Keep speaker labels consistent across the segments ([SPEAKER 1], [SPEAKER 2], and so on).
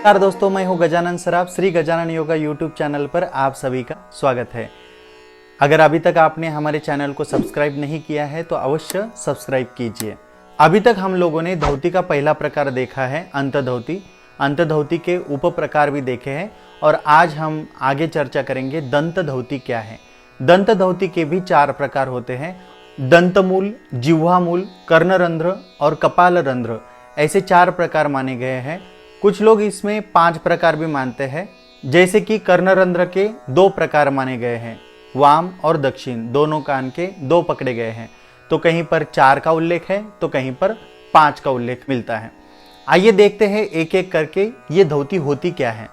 [SPEAKER 1] नमस्कार दोस्तों, मैं हूं गजानन सराफ। श्री गजानन योगा यूट्यूब चैनल पर आप सभी का स्वागत है। अगर अभी तक आपने हमारे चैनल को सब्सक्राइब नहीं किया है तो अवश्य सब्सक्राइब कीजिए। अभी तक हम लोगों ने धोती का पहला प्रकार देखा है, अंतधोती। अंतधोती के उप प्रकार भी देखे हैं और आज हम आगे चर्चा करेंगे दंत धोती क्या है। दंत धोती के भी 4 प्रकार होते हैं। दंतमूल, जिह्वामूल, कर्णरंध्र और कपालरंध्र, ऐसे 4 प्रकार माने गए हैं। कुछ लोग इसमें 5 प्रकार भी मानते हैं। जैसे कि कर्णरंध्र के 2 प्रकार माने गए हैं, वाम और दक्षिण, दोनों कान के 2 पकड़े गए हैं। तो कहीं पर 4 का उल्लेख है तो कहीं पर 5 का उल्लेख मिलता है। आइए देखते हैं एक एक करके ये धोती होती क्या है।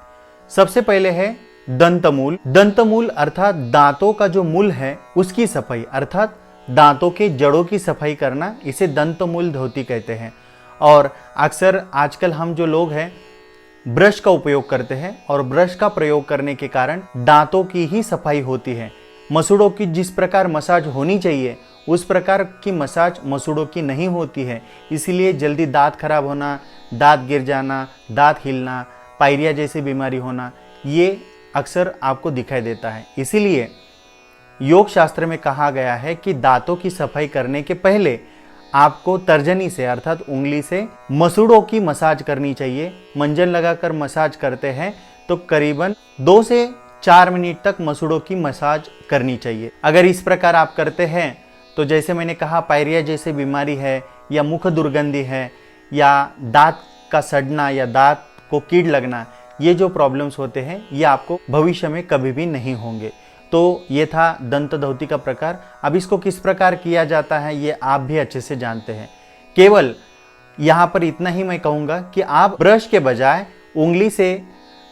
[SPEAKER 1] सबसे पहले है दंतमूल। दंतमूल अर्थात दांतों का जो मूल है उसकी सफाई, अर्थात दांतों के जड़ों की सफाई करना, इसे दंतमूल धोती कहते हैं। और अक्सर आजकल हम जो लोग हैं ब्रश का उपयोग करते हैं और ब्रश का प्रयोग करने के कारण दांतों की ही सफाई होती है। मसूड़ों की जिस प्रकार मसाज होनी चाहिए उस प्रकार की मसाज मसूड़ों की नहीं होती है, इसीलिए जल्दी दांत खराब होना, दांत गिर जाना, दांत हिलना, पायरिया जैसी बीमारी होना, ये अक्सर आपको दिखाई देता है। इसीलिए योग शास्त्र में कहा गया है कि दांतों की सफाई करने के पहले आपको तर्जनी से अर्थात उंगली से मसूड़ों की मसाज करनी चाहिए। मंजन लगाकर मसाज करते हैं तो करीबन 2 से 4 मिनट तक मसूड़ों की मसाज करनी चाहिए। अगर इस प्रकार आप करते हैं तो जैसे मैंने कहा, पायरिया जैसी बीमारी है या मुख दुर्गंधी है या दांत का सड़ना या दांत को कीड़ लगना, ये जो प्रॉब्लम्स होते हैं ये आपको भविष्य में कभी भी नहीं होंगे। तो ये था दंत धोती का प्रकार। अब इसको किस प्रकार किया जाता है ये आप भी अच्छे से जानते हैं। केवल यहाँ पर इतना ही मैं कहूँगा कि आप ब्रश के बजाय उंगली से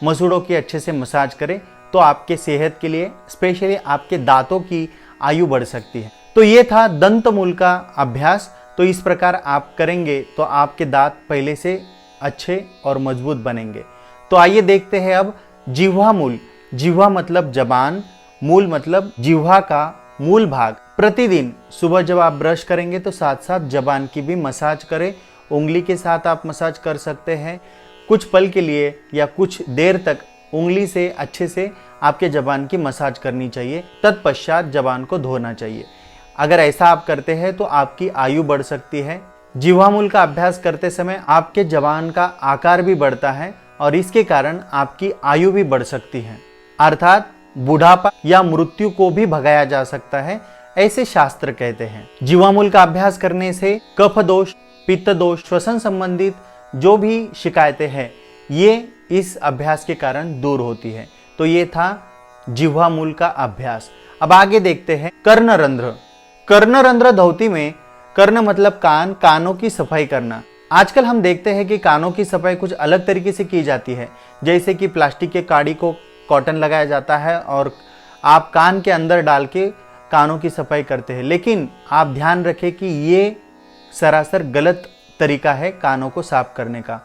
[SPEAKER 1] मसूड़ों की अच्छे से मसाज करें तो आपके सेहत के लिए, स्पेशली आपके दांतों की आयु बढ़ सकती है। तो ये था दंतमूल का अभ्यास। तो इस प्रकार आप करेंगे तो आपके दांत पहले से अच्छे और मजबूत बनेंगे। तो आइए देखते हैं अब जिह्वामूल। जिह्वा मतलब जबान, मूल मतलब जिह्वा का मूल भाग। प्रतिदिन सुबह जब आप ब्रश करेंगे तो साथ साथ जबान की भी मसाज करें। उंगली के साथ आप मसाज कर सकते हैं। कुछ पल के लिए या कुछ देर तक उंगली से अच्छे से आपके जबान की मसाज करनी चाहिए। तत्पश्चात जबान को धोना चाहिए। अगर ऐसा आप करते हैं तो आपकी आयु बढ़ सकती है। जिह्वामूल का अभ्यास करते समय आपके जबान का आकार भी बढ़ता है और इसके कारण आपकी आयु भी बढ़ सकती है, अर्थात बुढ़ापा या मृत्यु को भी भगाया जा सकता है, ऐसे शास्त्र कहते हैं। जिह्वामूल का अभ्यास करने से कफ दोष, पित्त दोष, श्वसन संबंधित जो भी शिकायतें हैं ये इस अभ्यास के कारण दूर होती है। तो ये था जिह्वामूल का अभ्यास। अब आगे देखते हैं कर्णरंध्र। कर्णरंध्र धोती में कर्ण मतलब कान, कानों की सफाई करना। आजकल हम देखते हैं कि कानों की सफाई कुछ अलग तरीके से की जाती है। जैसे कि प्लास्टिक के काड़ी को कॉटन लगाया जाता है और आप कान के अंदर डाल के कानों की सफाई करते हैं, लेकिन आप ध्यान रखें कि ये सरासर गलत तरीका है कानों को साफ करने का।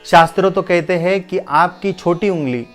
[SPEAKER 1] शास्त्रों तो कहते हैं कि आपकी छोटी उंगली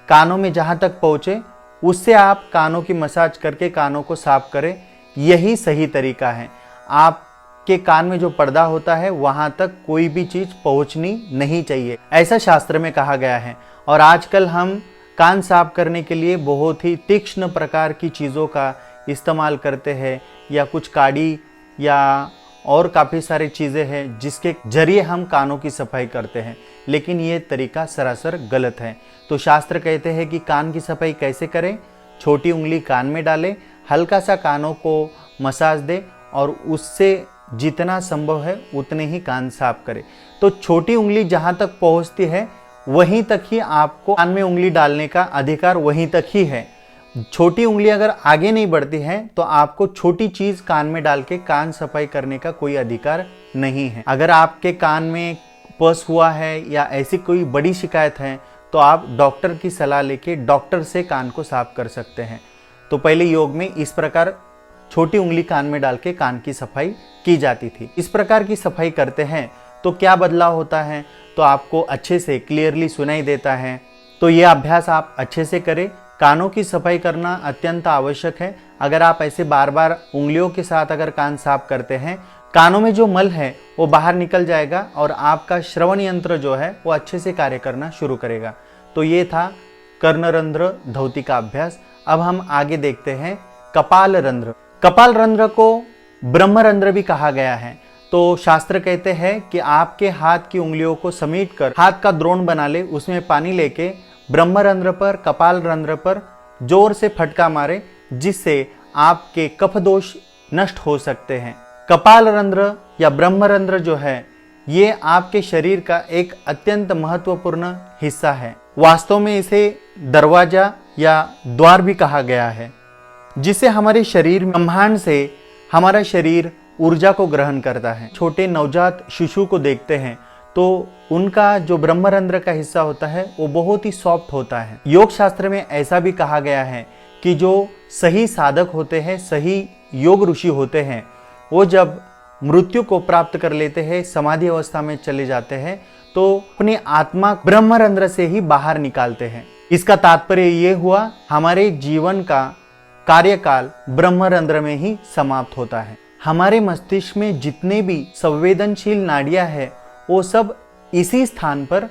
[SPEAKER 1] कानों में जहां तक पहुंचे उससे आप कानों की मसाज करके कानों को साफ करें, यही सही तरीका है। आपके कान में जो पर्दा होता है वहां तक कोई भी चीज पहुंचनी नहीं चाहिए, ऐसा शास्त्र में कहा गया है। और आजकल हम कान साफ करने के लिए बहुत ही तीक्ष्ण प्रकार की चीज़ों का इस्तेमाल करते हैं या कुछ काड़ी या और काफ़ी सारी चीज़ें हैं जिसके जरिए हम कानों की सफाई करते हैं, लेकिन ये तरीका सरासर गलत है। तो शास्त्र कहते हैं कि कान की सफाई कैसे करें। छोटी उंगली कान में डालें, हल्का सा कानों को मसाज दें और उससे जितना संभव है उतने ही कान साफ करें। तो छोटी उंगली जहाँ तक पहुँचती है वहीं तक ही आपको कान में उंगली डालने का अधिकार वहीं तक ही है। छोटी उंगली अगर आगे नहीं बढ़ती है तो आपको छोटी चीज कान में डाल के कान सफाई करने का कोई अधिकार नहीं है। अगर आपके कान में पस हुआ है या ऐसी कोई बड़ी शिकायत है तो आप डॉक्टर की सलाह लेके डॉक्टर से कान को साफ कर सकते हैं। तो पहले योग में इस प्रकार छोटी उंगली कान में डाल के कान की सफाई की जाती थी। इस प्रकार की सफाई करते हैं तो क्या बदलाव होता है, तो आपको अच्छे से क्लियरली सुनाई देता है। तो ये अभ्यास आप अच्छे से करें। कानों की सफाई करना अत्यंत आवश्यक है। अगर आप ऐसे बार बार उंगलियों के साथ अगर कान साफ करते हैं, कानों में जो मल है वो बाहर निकल जाएगा और आपका श्रवण यंत्र जो है वो अच्छे से कार्य करना शुरू करेगा। तो ये था कर्णरंध्र धौती का अभ्यास। अब हम आगे देखते हैं कपाल रंध्र। कपाल रंध्र को ब्रह्मरंध्र भी कहा गया है। तो शास्त्र कहते हैं कि आपके हाथ की उंगलियों को समेटकर हाथ का द्रोण बना ले, उसमें पानी लेके ब्रह्मरंध्र पर, कपाल रंध्र पर जोर से फटका मारे, जिससे आपके कफ दोष नष्ट हो सकते हैं। कपाल रंध्र या ब्रह्मरंध्र जो है ये आपके शरीर का एक अत्यंत महत्वपूर्ण हिस्सा है। वास्तव में इसे दरवाजा या द्वार भी कहा गया है, जिससे हमारे शरीर ब्रह्मांड से हमारा शरीर ऊर्जा को ग्रहण करता है। छोटे नवजात शिशु को देखते हैं तो उनका जो ब्रह्मरंध्र का हिस्सा होता है वो बहुत ही सॉफ्ट होता है। योग शास्त्र में ऐसा भी कहा गया है कि जो सही साधक होते हैं, सही योग ऋषि होते हैं, वो जब मृत्यु को प्राप्त कर लेते हैं, समाधि अवस्था में चले जाते हैं, तो अपनी आत्मा ब्रह्मरंध्र से ही बाहर निकालते हैं। इसका तात्पर्य ये हुआ हमारे जीवन का कार्यकाल ब्रह्मरंध्र में ही समाप्त होता है। हमारे मस्तिष्क में जितने भी संवेदनशील नाड़ियां हैं वो सब इसी स्थान पर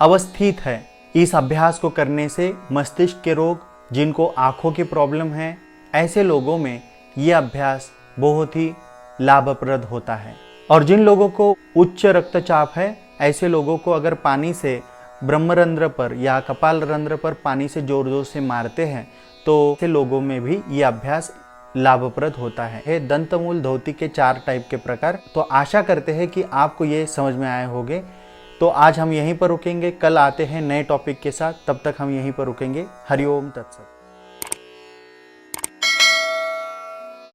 [SPEAKER 1] अवस्थित है। इस अभ्यास को करने से मस्तिष्क के रोग, जिनको आंखों की प्रॉब्लम है, ऐसे लोगों में ये अभ्यास बहुत ही लाभप्रद होता है। और जिन लोगों को उच्च रक्तचाप है, ऐसे लोगों को अगर पानी से ब्रह्मरंध्र पर या कपाल रंध्र पर पानी से जोर जोर से मारते हैं तो ऐसे लोगों में भी ये अभ्यास लाभप्रद होता है। दंतमूल धौती के 4 टाइप के प्रकार। तो आशा करते हैं कि आपको ये समझ में आए होंगे। तो आज हम यहीं पर रुकेंगे, कल आते हैं नए टॉपिक के साथ। तब तक हम यहीं पर रुकेंगे। हरिओम तत्सत।